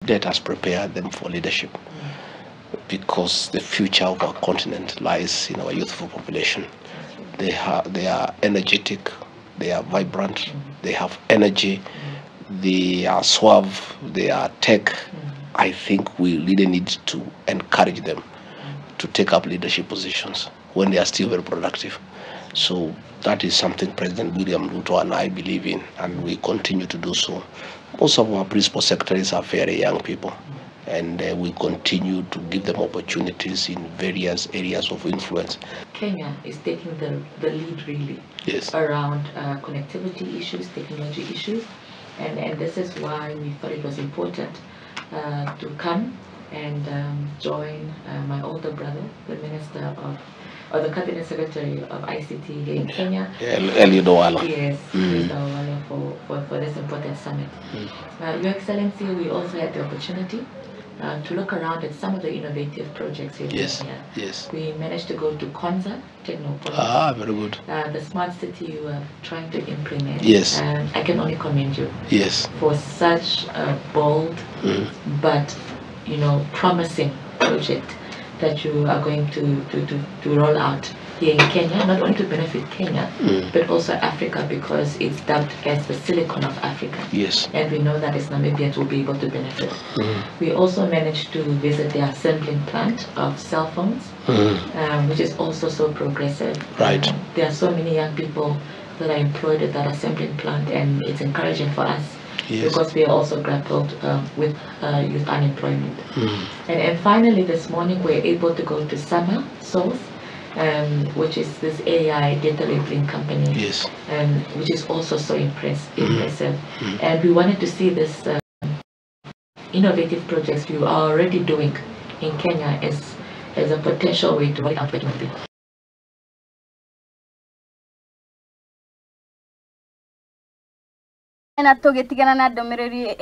let us prepare them for leadership, because the future of our continent lies in our youthful population. They are energetic, they are vibrant, they have energy, they are suave, they are tech. I think we really need to encourage them to take up leadership positions when they are still very productive. So that is something President William Ruto and I believe in, and we continue to do so. Most of our principal secretaries are very young people, and we continue to give them opportunities in various areas of influence. Kenya is taking the lead really, yes, around connectivity issues, technology issues, and this is why we thought it was important to come and join my older brother, the Minister or the Cabinet Secretary of ICT here in Kenya. Yes, for this important summit. Your Excellency, we also had the opportunity to look around at some of the innovative projects here in Kenya. Yes. We managed to go to Konza Technopolis. Very good. The smart city you are trying to implement. Yes. I can only commend you. Yes. For such a bold but promising project that you are going to roll out here in Kenya, not only to benefit Kenya, but also Africa, because it's dubbed as the Silicon of Africa. Yes. And we know that as Namibians will be able to benefit. We also managed to visit the assembling plant of cell phones, which is also so progressive. Right. There are so many young people that are employed at that assembling plant, and it's encouraging for us. Yes. Because we are also grappled with youth unemployment. And finally, this morning, we're able to go to Summer Source, which is this AI data labeling company, yes, which is also so impressive. And we wanted to see this innovative projects you are already doing in Kenya as a potential way to roll out technology. Na tugitigana na ndomereri